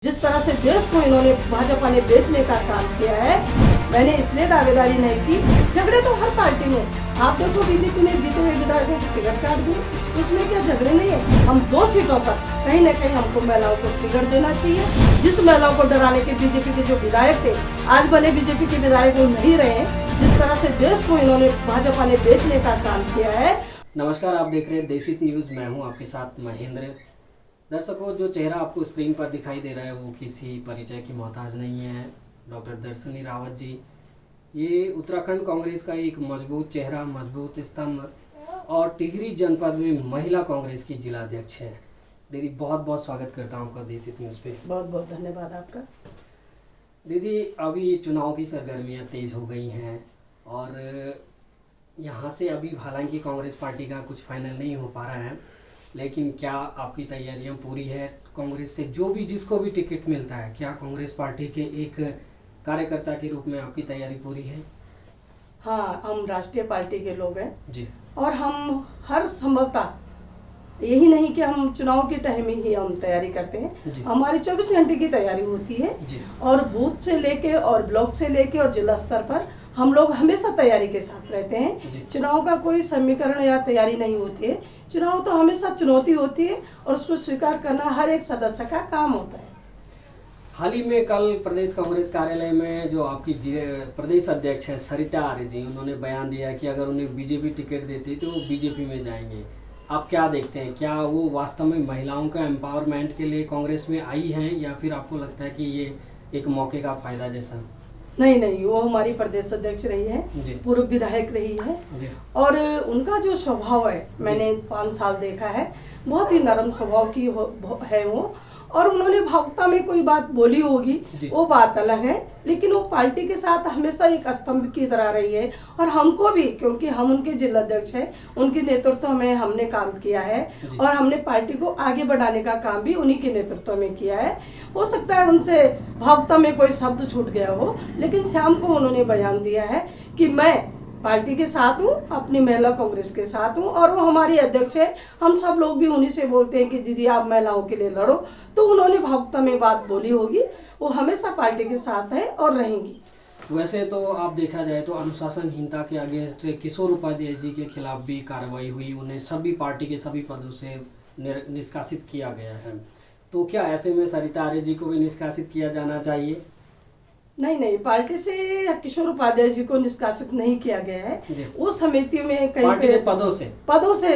जिस तरह से देश को इन्होंने भाजपा ने बेचने का काम किया है, मैंने इसलिए दावेदारी नहीं की। झगड़े तो हर पार्टी में, आप देखो बीजेपी ने जीते हुए विधायकों को टिकट काट दी, उसमें क्या झगड़े नहीं है। हम 2 सीटों पर कहीं न कहीं हमको महिलाओं को टिकट देना चाहिए। जिस महिलाओं को डराने के बीजेपी के जो विधायक थे, आज भले बीजेपी के विधायक वो नहीं रहे, जिस तरह से देश को इन्होंने भाजपा ने बेचने का काम किया है। नमस्कार, आप देख रहे हैं देसी न्यूज़। मैं हूं आपके साथ महेंद्र। दर्शकों, जो चेहरा आपको स्क्रीन पर दिखाई दे रहा है वो किसी परिचय की मोहताज नहीं है। डॉक्टर दर्शनी रावत जी, ये उत्तराखंड कांग्रेस का एक मजबूत चेहरा, मजबूत स्तंभ और टिहरी जनपद में महिला कांग्रेस की जिला अध्यक्ष है। दीदी, बहुत बहुत स्वागत करता हूँ आपका देसी न्यूज़ पे। बहुत बहुत धन्यवाद आपका। दीदी, अभी चुनाव की सरगर्मियाँ तेज़ हो गई हैं और यहाँ से अभी हालांकि कांग्रेस पार्टी का कुछ फाइनल नहीं हो पा रहा है, लेकिन क्या आपकी तैयारियां पूरी है? कांग्रेस से जो भी जिसको भी टिकट मिलता है, क्या कांग्रेस पार्टी के एक कार्यकर्ता के रूप में आपकी तैयारी पूरी है? हाँ, हम राष्ट्रीय पार्टी के लोग हैं जी। और हम हर संभवतः, यही नहीं कि हम चुनाव के टाइम ही हम तैयारी करते हैं, हमारी 24 घंटे की तैयारी होती है और बूथ से लेके और ब्लॉक से लेके और जिला स्तर पर हम लोग हमेशा तैयारी के साथ रहते हैं। चुनाव का कोई समीकरण या तैयारी नहीं होती है। चुनाव तो हमेशा चुनौती होती है और उसको स्वीकार करना हर एक सदस्य का काम होता है। हाल ही में कल प्रदेश कांग्रेस कार्यालय में जो आपकी प्रदेश अध्यक्ष है सरिता आर्य जी, उन्होंने बयान दिया कि अगर उन्हें बीजेपी टिकट देती तो वो बीजेपी में जाएंगे। आप क्या देखते हैं, क्या वो वास्तव में महिलाओं का एम्पावरमेंट के लिए कांग्रेस में आई हैं या फिर आपको लगता है कि ये एक मौके का फायदा जैसा? नहीं, वो हमारी प्रदेश अध्यक्ष रही है, पूर्व विधायक रही है और उनका जो स्वभाव है, मैंने 5 साल देखा है, बहुत ही नरम स्वभाव की है वो। और उन्होंने भावुकता में कोई बात बोली होगी, वो बात अलग है, लेकिन वो पार्टी के साथ हमेशा एक स्तंभ की तरह रही है। और हमको भी, क्योंकि हम उनके जिला अध्यक्ष हैं, उनके नेतृत्व में हमने काम किया है और हमने पार्टी को आगे बढ़ाने का काम भी उन्हीं के नेतृत्व में किया है। हो सकता है उनसे भावुकता में कोई शब्द छूट गया हो, लेकिन शाम को उन्होंने बयान दिया है कि मैं पार्टी के साथ हूँ, अपनी महिला कांग्रेस के साथ हूँ और वो हमारी अध्यक्ष है। हम सब लोग भी उन्हीं से बोलते हैं कि दीदी आप महिलाओं के लिए लड़ो, तो उन्होंने भावुकता में बात बोली होगी। वो हमेशा पार्टी के साथ है और रहेंगी। वैसे तो आप देखा जाए तो अनुशासनहीनता के अगेंस्ट किशोर उपाध्याय जी के खिलाफ भी कार्रवाई हुई, उन्हें सभी पार्टी के सभी पदों से निष्कासित किया गया है। तो क्या ऐसे में सरिता आर्य जी को भी निष्कासित किया जाना चाहिए? नहीं, पार्टी से किशोर उपाध्याय जी को निष्कासित नहीं किया गया है। उस समिति में कई पार्टी के पदों से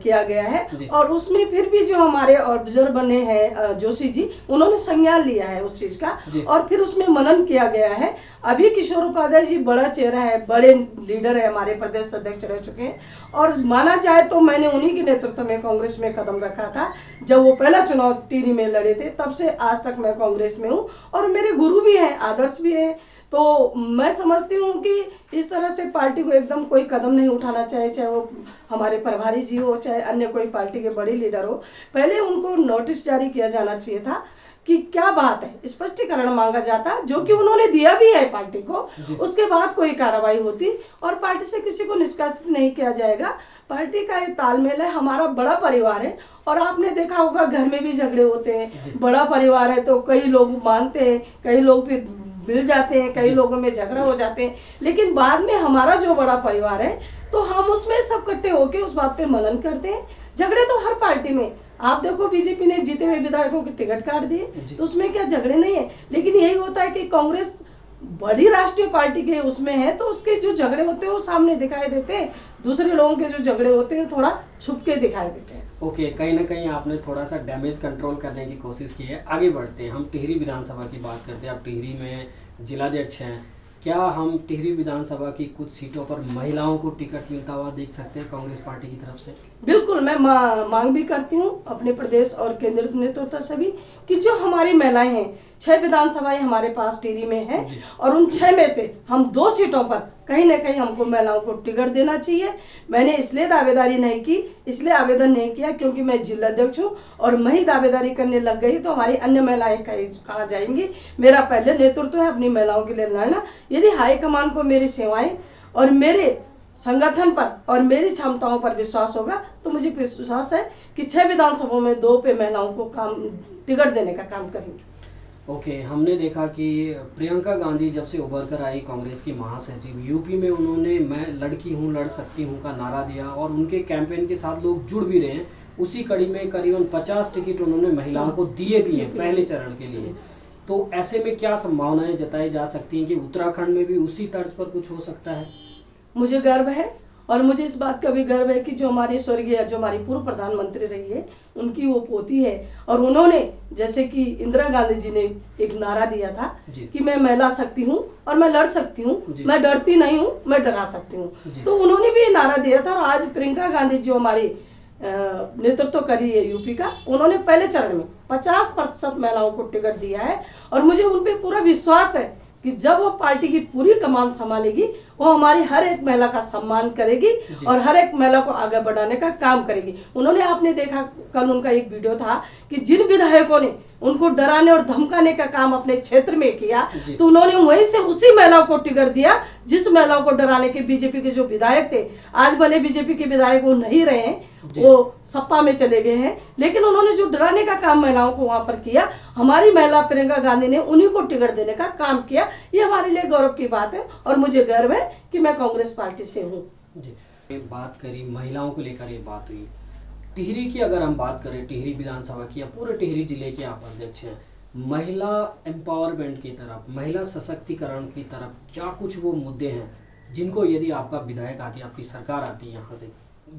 किया गया है और उसमें फिर भी जो हमारे ऑब्जर्वर बने हैं जोशी जी, उन्होंने संज्ञान लिया है उस चीज का और फिर उसमें मनन किया गया है। अभी किशोर उपाध्याय जी बड़ा चेहरा है, बड़े लीडर है, हमारे प्रदेश अध्यक्ष रह चुके हैं और माना जाए तो मैंने उन्हीं के नेतृत्व में कांग्रेस में कदम रखा था। जब वो पहला चुनाव टिहरी में लड़े थे, तब से आज तक मैं कांग्रेस में हूँ और मेरे गुरु भी हैं, आदर्श भी है। तो मैं समझती हूँ कि इस तरह से पार्टी को एकदम कोई कदम नहीं उठाना चाहिए, चाहे वो हमारे प्रभारी जी हो, चाहे अन्य कोई पार्टी के बड़े लीडर हो। पहले उनको नोटिस जारी किया जाना चाहिए था कि क्या बात है, स्पष्टीकरण मांगा जाता, जो कि उन्होंने दिया भी है पार्टी को। उसके बाद कोई कार्रवाई होती और पार्टी से किसी को निष्कासित नहीं किया जाएगा। पार्टी का ये तालमेल है, हमारा बड़ा परिवार है और आपने देखा होगा घर में भी झगड़े होते हैं। बड़ा परिवार है तो कई लोग मानते हैं, कई लोग फिर मिल जाते हैं, कई लोगों में झगड़ा हो जाते हैं, लेकिन बाद में हमारा जो बड़ा परिवार है तो हम उसमें सब इकट्ठे होकर उस बात पे मनन करते हैं। झगड़े तो हर पार्टी में, आप देखो बीजेपी ने जीते हुए विधायकों के टिकट काट दिए, तो उसमें क्या झगड़े नहीं है। लेकिन यही होता है कि कांग्रेस बड़ी राष्ट्रीय पार्टी के उसमें है तो उसके जो झगड़े होते हैं वो सामने दिखाई देते हैं, दूसरे लोगों के जो झगड़े होते हैं थोड़ा छुप के दिखाई देते हैं। ओके, कहीं ना कहीं आपने थोड़ा सा डैमेज कंट्रोल करने की कोशिश की है। आगे बढ़ते हैं, हम टिहरी विधानसभा की बात करते हैं। आप टिहरी में जिलाध्यक्ष हैं, क्या हम टिहरी विधानसभा की कुछ सीटों पर महिलाओं को टिकट मिलता हुआ देख सकते हैं कांग्रेस पार्टी की तरफ से? बिल्कुल, मैं मांग भी करती हूँ अपने प्रदेश और केंद्रीय नेतृत्व से भी कि जो हमारी महिलाएं हैं, 6 विधानसभाएं हमारे पास टिहरी में है और उन 6 में से हम 2 सीटों पर कहीं न कहीं हमको महिलाओं को टिकट देना चाहिए। मैंने इसलिए दावेदारी नहीं की, इसलिए आवेदन नहीं किया क्योंकि मैं जिला अध्यक्ष हूँ और मैं ही दावेदारी करने लग गई तो हमारी अन्य महिलाएं कहाँ जाएंगी। मेरा पहले नेतृत्व है अपनी महिलाओं के लिए लड़ना। यदि हाईकमान को मेरी सेवाएं और मेरे संगठन पर और मेरी क्षमताओं पर विश्वास होगा तो मुझे विश्वास है कि 6 विधानसभाओं में 2 पे महिलाओं को टिकट देने का काम करेंगे। ओके, हमने देखा कि प्रियंका गांधी जब से उभर कर आई कांग्रेस की महासचिव, यूपी में उन्होंने मैं लड़की हूँ लड़ सकती हूँ का नारा दिया और उनके कैंपेन के साथ लोग जुड़ भी रहे हैं। उसी कड़ी में करीबन 50 टिकट उन्होंने महिलाओं को दिए भी हैं पहले चरण के लिए। तो ऐसे में क्या संभावनाएं जताई जा सकती हैं कि उत्तराखंड में भी उसी तर्ज पर कुछ हो सकता है? मुझे गर्व है और मुझे इस बात का भी गर्व है कि जो हमारी स्वर्गीय जो हमारी पूर्व प्रधानमंत्री रही है उनकी वो पोती है और उन्होंने जैसे कि इंदिरा गांधी जी ने एक नारा दिया था कि मैं महिला सकती हूँ और मैं लड़ सकती हूँ, मैं डरती नहीं हूँ, मैं डरा सकती हूँ। तो उन्होंने भी ये नारा दिया था और आज प्रियंका गांधी जो हमारी नेतृत्व करी है यूपी का, उन्होंने पहले चरण में 50% महिलाओं को टिकट दिया है और मुझे उन पर पूरा विश्वास है कि जब वो पार्टी की पूरी कमान संभालेगी वो हमारी हर एक महिला का सम्मान करेगी और हर एक महिला को आगे बढ़ाने का काम करेगी। उन्होंने, आपने देखा कल उनका एक वीडियो था कि जिन विधायकों ने उनको डराने और धमकाने का काम अपने क्षेत्र में किया तो उन्होंने वहीं से उसी महिलाओं को टिकट दिया जिस महिलाओं को डराने के बीजेपी के जो विधायक थे। आज भले बीजेपी के विधायक वो नहीं रहे हैं, वो सपा में चले गए हैं, लेकिन उन्होंने जो डराने का काम महिलाओं को वहां पर किया, हमारी महिला प्रियंका गांधी ने उन्हीं को टिकट देने का काम किया। ये हमारे लिए गौरव की बात है और मुझे गर्व है कि मैं कांग्रेस पार्टी से हूँ। जी, बात करी महिलाओं को लेकर, ये बात हुई टिहरी की। अगर हम बात करें टिहरी विधानसभा की या पूरे टिहरी जिले के आप अध्यक्ष हैं, महिला एम्पावरमेंट की तरफ, महिला सशक्तिकरण की तरफ क्या कुछ वो मुद्दे हैं जिनको यदि आपका विधायक आती है, आपकी सरकार आती है यहाँ से,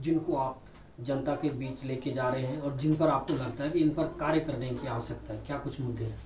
जिनको आप जनता के बीच लेके जा रहे हैं और जिन पर आपको लगता है कि इन पर कार्य करने की आवश्यकता है, क्या कुछ मुद्दे हैं?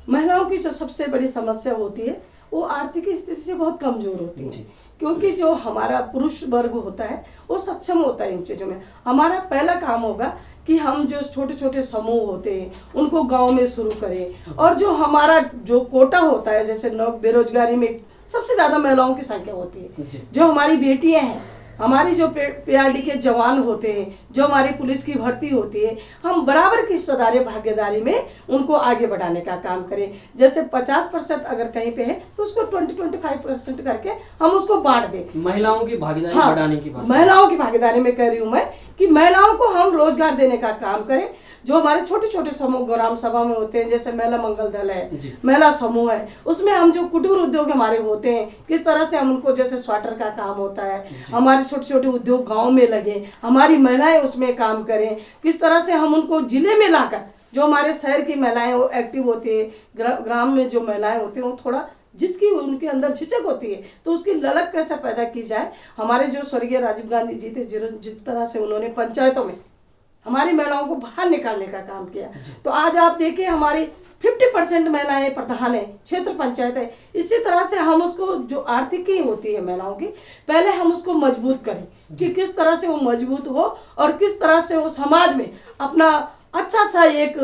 महिलाओं की जो सबसे बड़ी समस्या होती है वो आर्थिक स्थिति से बहुत कमजोर होती है, क्योंकि जो हमारा पुरुष वर्ग होता है वो सक्षम होता है इन चीज़ों में। हमारा पहला काम होगा कि हम जो छोटे छोटे समूह होते हैं उनको गांव में शुरू करें और जो हमारा जो कोटा होता है, जैसे बेरोजगारी में सबसे ज़्यादा महिलाओं की संख्या होती है, जो हमारी बेटियां हैं, हमारी जो पीआरडी के जवान होते हैं, जो हमारी पुलिस की भर्ती होती है, हम बराबर की हिस्सेदारी भागीदारी में उनको आगे बढ़ाने का काम करें। जैसे 50% अगर कहीं पे है तो उसको 20-25% करके हम उसको बांट दें। महिलाओं की भागीदारी बढ़ाने की बात, महिलाओं की भागीदारी में कह रही हूँ मैं कि महिलाओं को हम रोजगार देने का काम करें। जो हमारे छोटे छोटे समूह ग्राम सभा में होते हैं, जैसे महिला मंगल दल है, महिला समूह है, उसमें हम जो कुटीर उद्योग हमारे होते हैं, किस तरह से हम उनको, जैसे स्वेटर का काम होता है, हमारे छोटे छोटे उद्योग गांव में लगे, हमारी महिलाएं उसमें काम करें, किस तरह से हम उनको जिले में लाकर, जो हमारे शहर की महिलाएं वो एक्टिव होती है, ग्राम में जो महिलाएं होती हैं वो थोड़ा जिसकी उनके अंदर झिझक होती है तो उसकी ललक कैसे पैदा की जाए। हमारे जो स्वर्गीय राजीव गांधी जी थे, जिस तरह से उन्होंने पंचायतों में हमारी महिलाओं को बाहर निकालने का काम किया, तो आज आप देखिए हमारी 50% महिलाएं प्रधान है, क्षेत्र पंचायत है। इसी तरह से हम उसको जो आर्थिकी होती है महिलाओं की, पहले हम उसको मजबूत करें कि किस तरह से वो मजबूत हो और किस तरह से वो समाज में अपना अच्छा सा एक,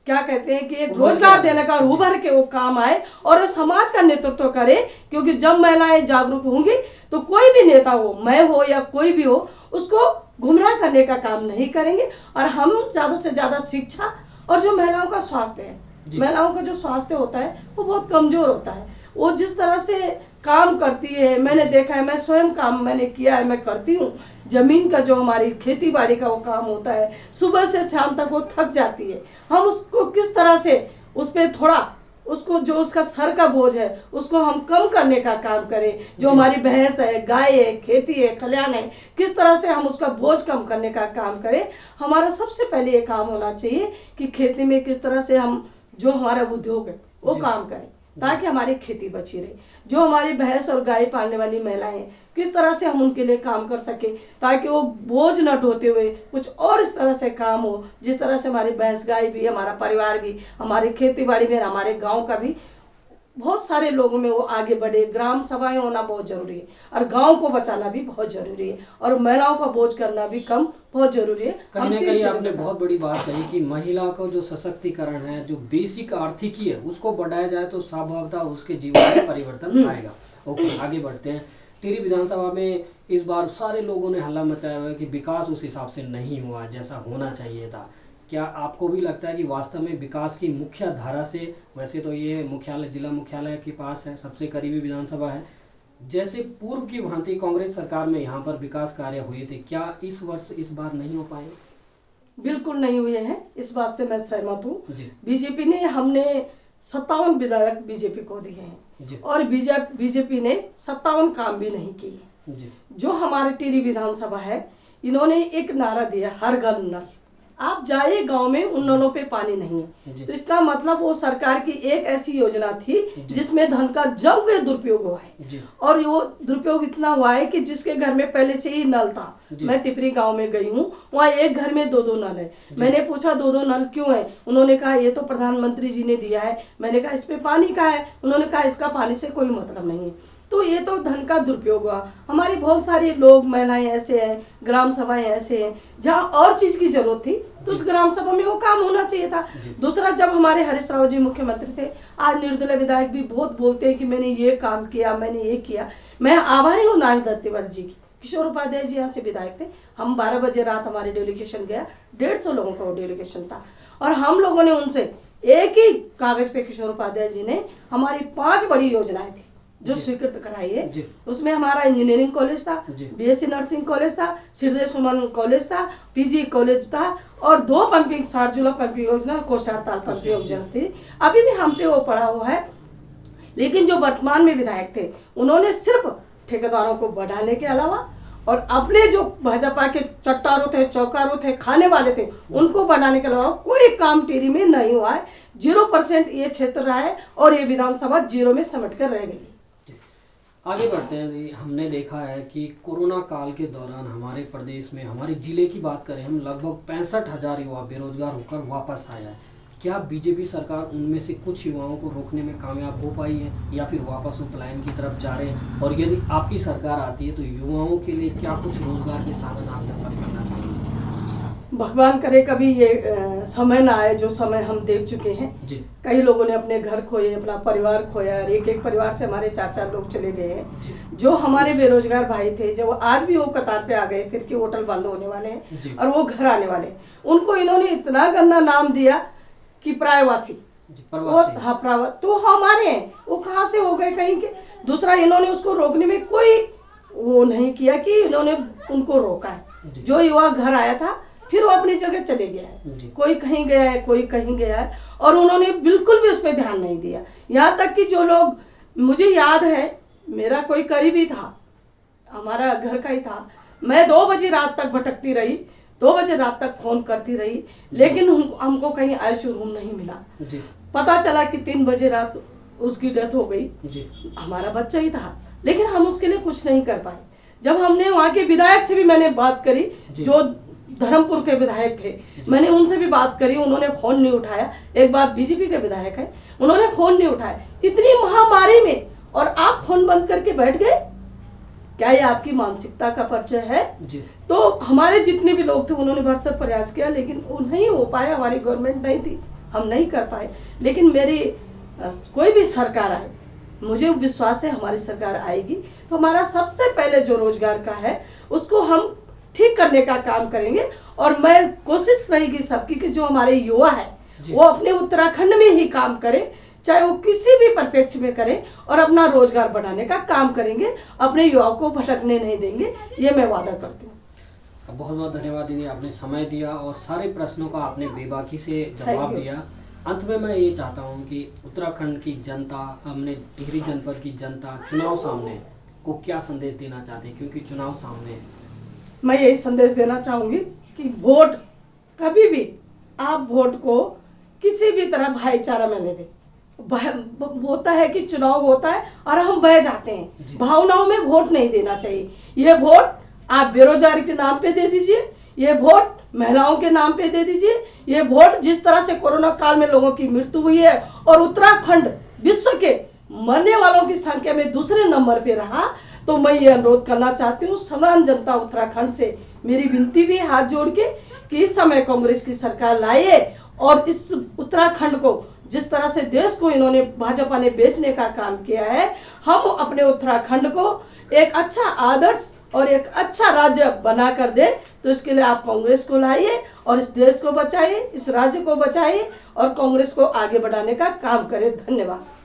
क्या कहते हैं कि एक रोजगार देने का और उभर के वो काम आए और समाज का नेतृत्व करे। क्योंकि जब महिलाएं जागरूक होंगी तो कोई भी नेता हो, मैं हो या कोई भी हो, उसको गुमराह करने का काम नहीं करेंगे। और हम ज़्यादा से ज़्यादा शिक्षा और जो महिलाओं का स्वास्थ्य है, महिलाओं का जो स्वास्थ्य होता है वो बहुत कमजोर होता है। वो जिस तरह से काम करती है, मैंने देखा है, मैं स्वयं काम मैंने किया है, मैं करती हूँ। जमीन का जो हमारी खेती बाड़ी का वो काम होता है, सुबह से शाम तक वो थक जाती है। हम उसको किस तरह से उस पर थोड़ा उसको जो उसका सर का बोझ है उसको हम कम करने का काम करें। जो हमारी भैंस है, गाय है, खेती है, खलियान है, किस तरह से हम उसका बोझ कम करने का काम करें। हमारा सबसे पहले ये काम होना चाहिए कि खेती में किस तरह से हम जो हमारा उद्योग है वो काम करें ताकि हमारी खेती बची रहे। जो हमारी भैंस और गाय पालने वाली महिलाएं हैं, किस तरह से हम उनके लिए काम कर सके ताकि वो बोझ न ढोते हुए कुछ और इस तरह से काम हो, जिस तरह से हमारी भैंस गाय भी, हमारा परिवार भी, हमारी खेती बाड़ी में, हमारे गांव का भी बहुत सारे लोगों में वो आगे बढ़े। ग्राम सभाएं होना बहुत जरूरी है और गांव को बचाना भी बहुत जरूरी है और महिलाओं का बोझ करना भी कम बहुत जरूरी है। कहीं ना कहीं आपने बहुत बड़ी बात कही कि महिला का जो सशक्तिकरण है, जो बेसिक आर्थिकी है, उसको बढ़ाया जाए तो स्वभावतः उसके जीवन में परिवर्तन आएगा। ओके, आगे बढ़ते हैं। टिहरी विधानसभा में इस बार सारे लोगों ने हल्ला मचाया हुआ है कि विकास उस हिसाब से नहीं हुआ जैसा होना चाहिए था। क्या आपको भी लगता है कि वास्तव में विकास की मुख्य धारा से, वैसे तो ये मुख्यालय, जिला मुख्यालय के पास है, सबसे करीबी विधानसभा है, जैसे पूर्व की भांति कांग्रेस सरकार में यहाँ पर विकास कार्य हुए थे, क्या इस वर्ष इस बार नहीं हो पाए? बिल्कुल नहीं हुए हैं, इस बात से मैं सहमत हूँ। बीजेपी ने, हमने 57 विधायक बीजेपी को दिए हैं और बीजेपी ने 57 काम भी नहीं किए। जो हमारे टिहरी विधानसभा है, इन्होंने एक नारा दिया, हर घर नल। आप जाइए गांव में, उन नलों पे पानी नहीं है, तो इसका मतलब वो सरकार की एक ऐसी योजना थी जिसमें धन का जम के दुरुपयोग हुआ है। और वो दुरुपयोग इतना हुआ है कि जिसके घर में पहले से ही नल था, मैं टिपरी गांव में गई हूँ, वहाँ एक घर में 2-2 नल है। मैंने पूछा 2-2 नल क्यों है? उन्होंने कहा ये तो प्रधानमंत्री जी ने दिया है। मैंने कहा इस पे पानी का है? उन्होंने कहा इसका पानी से कोई मतलब नहीं है। तो ये तो धन का दुरुपयोग हुआ। हमारी बहुत सारे लोग, महिलाएं ऐसे हैं, ग्राम सभाएं ऐसे हैं जहाँ और चीज की जरूरत थी तो उस ग्राम सभा में वो काम होना चाहिए था। दूसरा, जब हमारे हरीश राव जी मुख्यमंत्री थे, आज निर्दलीय विधायक भी बहुत बोलते हैं कि मैंने ये काम किया, मैंने ये किया। मैं आभारी हूँ नारायण दत्तीवर जी की। किशोर उपाध्याय जी यहाँ से विधायक थे। हम 12 बजे रात हमारे डेलीगेशन गया, 150 लोगों का वो डेलीगेशन था और हम लोगों ने उनसे एक ही कागज पे, किशोर उपाध्याय जी ने हमारी 5 बड़ी योजनाएं थी जो स्वीकृत कराई है। उसमें हमारा इंजीनियरिंग कॉलेज था, बीएससी नर्सिंग कॉलेज था, हृदय सुमन कॉलेज था, पीजी कॉलेज था और 2 पंपिंग, सारजूला पंपिंग योजना, कोषाताल पंपिंग योजना थी। अभी भी हम पे वो पड़ा हुआ है। लेकिन जो वर्तमान में विधायक थे, उन्होंने सिर्फ ठेकेदारों को बढ़ाने के अलावा और अपने जो भाजपा के चट्टारों थे, चौकारों थे, खाने वाले थे, उनको बढ़ाने के अलावा कोई काम टिहरी में नहीं हुआ है। 0% ये क्षेत्र रहा है और ये विधानसभा 0 में सिमट कर रह गई। आगे बढ़ते हैं जी। हमने देखा है कि कोरोना काल के दौरान हमारे प्रदेश में, हमारे जिले की बात करें हम, लगभग 65,000 युवा बेरोजगार होकर वापस आया है। क्या बीजेपी सरकार उनमें से कुछ युवाओं को रोकने में कामयाब हो पाई है या फिर वापस वो पलायन की तरफ जा रहे हैं? और यदि आपकी सरकार आती है तो युवाओं के लिए क्या कुछ रोजगार के साधन आप डेवलप करना चाहिए? भगवान करे कभी ये समय ना आए जो समय हम देख चुके हैं। कई लोगों ने अपने घर खोए, अपना परिवार खोया, एक परिवार से हमारे 4-4 लोग चले गए हैं। जो हमारे बेरोजगार भाई थे, जो आज भी वो कतार पे आ गए, फिर के होटल बंद होने वाले हैं और वो घर आने वाले हैं, उनको इन्होंने इतना गंदा नाम दिया कि प्रायवासी। तो हमारे हैं, वो कहाँ से हो गए कहीं के। दूसरा, इन्होंने उसको रोकने में कोई वो नहीं किया कि इन्होंने उनको रोका है। जो युवा घर आया था फिर वो अपनी जगह चले गया है, कोई कहीं गया है, कोई कहीं गया है और उन्होंने बिल्कुल भी उस पर ध्यान नहीं दिया। यहाँ तक कि जो लोग, मुझे याद है, मेरा कोई करीबी था, हमारा घर का ही था, मैं 2 बजे रात तक भटकती रही, 2 बजे रात तक फोन करती रही, लेकिन हमको कहीं आईसीयू रूम नहीं मिला। पता चला कि 3 बजे रात उसकी डेथ हो गई। हमारा बच्चा ही था, लेकिन हम उसके लिए कुछ नहीं कर पाए। जब हमने वहाँ के विधायक से भी मैंने बात करी, जो धर्मपुर के विधायक थे, मैंने उनसे भी बात करी, उन्होंने फोन नहीं उठाया। एक बात, बीजेपी के विधायक है, उन्होंने फोन नहीं उठाया इतनी महामारी में, और आप फोन बंद करके बैठ गए। क्या ये आपकी मानसिकता का परिचय है? तो हमारे जितने भी लोग थे उन्होंने भरसक प्रयास किया, लेकिन वो नहीं हो पाया। हमारी गवर्नमेंट नहीं थी, हम नहीं कर पाए। लेकिन मेरी कोई भी सरकार आए, मुझे विश्वास है हमारी सरकार आएगी तो हमारा सबसे पहले जो रोजगार का है उसको हम ठीक करने का काम करेंगे। और मैं कोशिश रहेगी सबकी कि जो हमारे युवा है वो अपने उत्तराखंड में ही काम करे, चाहे वो किसी भी परिप्रेक्ष्य में करें, और अपना रोजगार बढ़ाने का काम करेंगे, अपने युवाओं को भटकने नहीं देंगे, ये मैं वादा करती हूँ। बहुत बहुत धन्यवाद दीदी, आपने समय दिया और सारे प्रश्नों का आपने बेबाकी से जवाब दिया। अंत में मैं ये चाहता हूँ कि उत्तराखंड की जनता, हमने टिहरी जनपद की जनता, चुनाव सामने को क्या संदेश देना चाहते हैं, क्योंकि चुनाव सामने है? मैं यही संदेश देना चाहूंगी कि वोट कभी भी आप वोट को किसी भी तरह भाईचारा में नहीं दें। होता है कि चुनाव होता है और हम बह जाते हैं, भावनाओं में वोट नहीं देना चाहिए। ये वोट आप बेरोजगारी के नाम पे दे दीजिए, ये वोट महिलाओं के नाम पे दे दीजिए, ये वोट जिस तरह से कोरोना काल में लोगों की मृत्यु हुई है और उत्तराखंड विश्व के मरने वालों की संख्या में दूसरे नंबर पे रहा, तो मैं ये अनुरोध करना चाहती हूँ समान जनता उत्तराखंड से, मेरी विनती भी है हाथ जोड़ के कि इस समय कांग्रेस की सरकार लाए और इस उत्तराखंड को, जिस तरह से देश को इन्होंने, भाजपा ने बेचने का काम किया है, हम अपने उत्तराखंड को एक अच्छा आदर्श और एक अच्छा राज्य बना कर दे। तो इसके लिए आप कांग्रेस को लाइए और इस देश को बचाइए, इस राज्य को बचाइए और कांग्रेस को आगे बढ़ाने का काम करें। धन्यवाद।